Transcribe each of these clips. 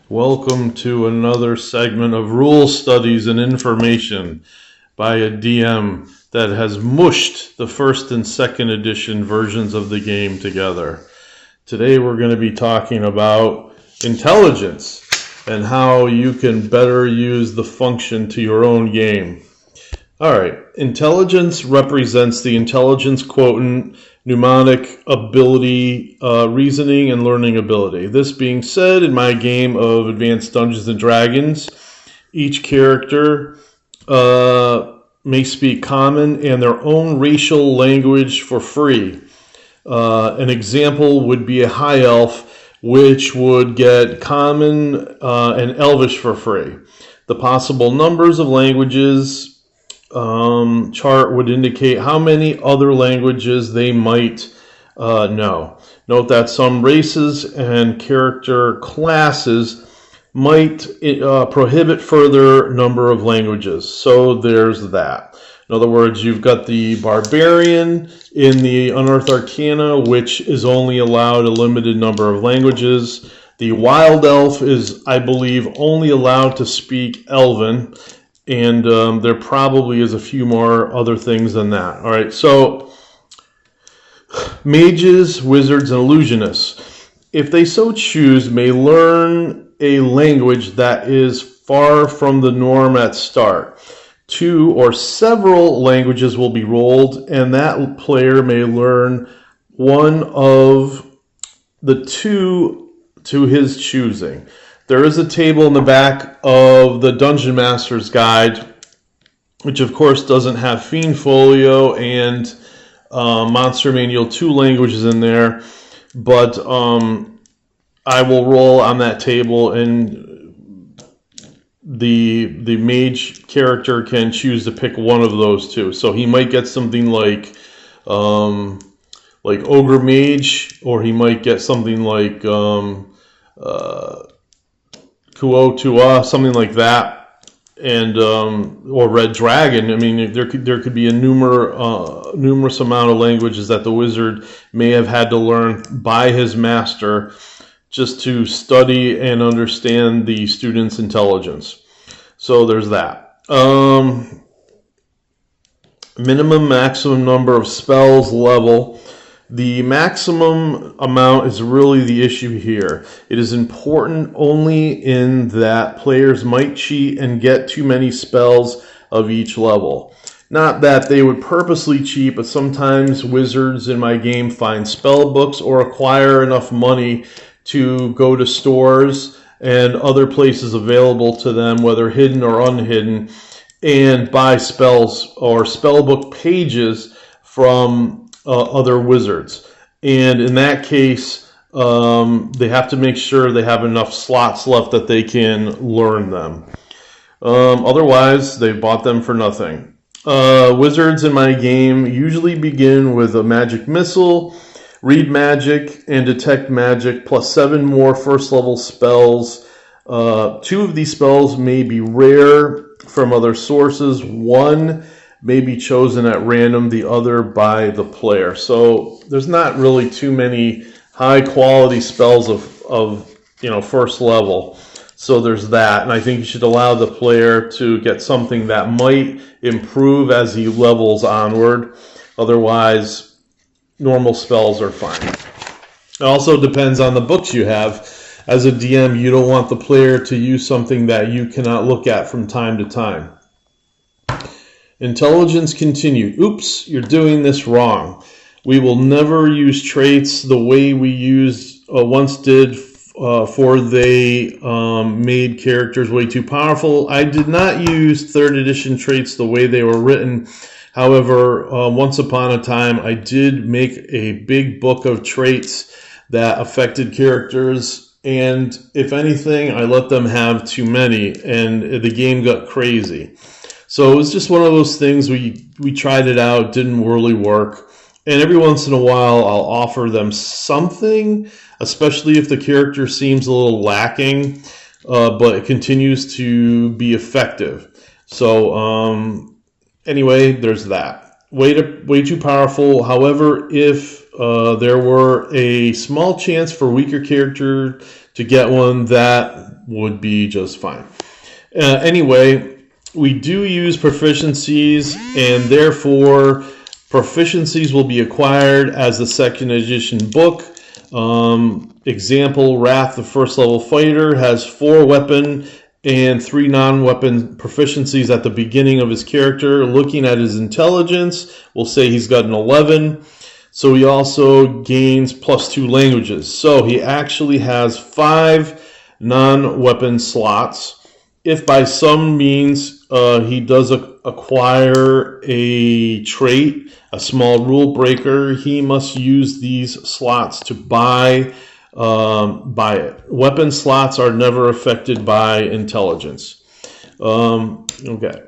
Welcome to another segment of Rule Studies and Information by a DM that has mushed the first and second edition versions of the game together. Today we're going to be talking about intelligence and how you can better use the function to your own game. Alright, intelligence represents the intelligence quotient, mnemonic ability, reasoning, and learning ability. This being said, in my game of Advanced Dungeons & Dragons, each character may speak common and their own racial language for free. An example would be a high elf, which would get common and elvish for free. The possible numbers of languages chart would indicate how many other languages they might know. Note that some races and character classes might prohibit further number of languages. So there's that. In other words, you've got the barbarian in the Unearthed Arcana, which is only allowed a limited number of languages. The wild elf is, I believe, only allowed to speak Elven. And there probably is a few more other things than that. All right, so mages, wizards, and illusionists, if they so choose, may learn a language that is far from the norm at start. Two or several languages will be rolled, and that player may learn one of the two to his choosing. There is a table in the back of the Dungeon Master's Guide, which of course doesn't have Fiend Folio and Monster Manual 2 languages in there, but I will roll on that table, and the mage character can choose to pick one of those two. So he might get something like Ogre Mage, or he might get something like Kuo Tua, something like that, and or Red Dragon. I mean, there could be a numerous amount of languages that the wizard may have had to learn by his master just to study and understand the student's intelligence. So there's that. Minimum, maximum number of spells level. The maximum amount is really the issue here. It is important only in that players might cheat and get too many spells of each level. Not that they would purposely cheat, but sometimes wizards in my game find spell books or acquire enough money to go to stores and other places available to them, whether hidden or unhidden, and buy spells or spellbook pages from other wizards. And in that case, they have to make sure they have enough slots left that they can learn them. Otherwise, they bought them for nothing. Wizards in my game usually begin with a magic missile, read magic, and detect magic, plus 7 more first level spells. 2 of these spells may be rare from other sources. 1 may be chosen at random, the other by the player. So there's not really too many high quality spells of first level. So there's that, and I think you should allow the player to get something that might improve as he levels onward. Otherwise, normal spells are fine. It also depends on the books you have. As a DM, you don't want the player to use something that you cannot look at from time to time. Intelligence continued. Oops, you're doing this wrong. We will never use traits the way we once did for they made characters way too powerful. I did not use 3rd edition traits the way they were written. However, once upon a time, I did make a big book of traits that affected characters, and if anything, I let them have too many, and the game got crazy. So it was just one of those things, we tried it out, didn't really work. And every once in a while, I'll offer them something, especially if the character seems a little lacking, but it continues to be effective. So anyway, there's that. Way too powerful. However, if there were a small chance for weaker character to get one, that would be just fine. Anyway, we do use proficiencies, and therefore proficiencies will be acquired as the second edition book. Example, Wrath, the first level fighter, has 4 weapon and 3 non-weapon proficiencies at the beginning of his character. Looking at his intelligence, we'll say he's got an 11. So he also gains +2 languages. So he actually has 5 non-weapon slots. If by some means he does acquire a trait, a small rule breaker, he must use these slots to buy it. Weapon slots are never affected by intelligence. Okay.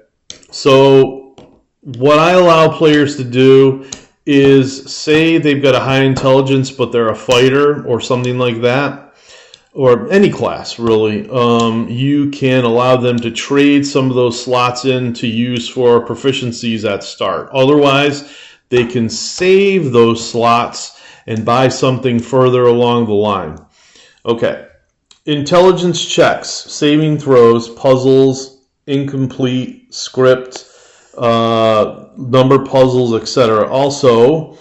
So what I allow players to do is, say they've got a high intelligence but they're a fighter or something like that, or any class really, you can allow them to trade some of those slots in to use for proficiencies at start. Otherwise, they can save those slots and buy something further along the line. Okay, intelligence checks, saving throws, puzzles, incomplete, script, number puzzles, etc. Also,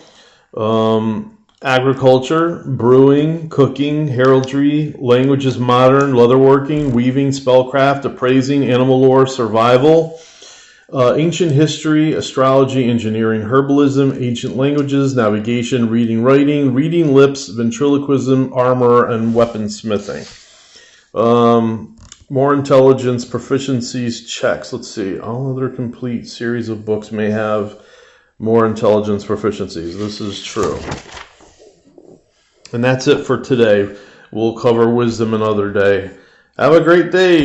agriculture, brewing, cooking, heraldry, languages modern, leatherworking, weaving, spellcraft, appraising, animal lore, survival, ancient history, astrology, engineering, herbalism, ancient languages, navigation, reading, writing, reading lips, ventriloquism, armor, and weaponsmithing. More intelligence, proficiencies, checks. Let's see. All other complete series of books may have more intelligence proficiencies. This is true. And that's it for today. We'll cover wisdom another day. Have a great day.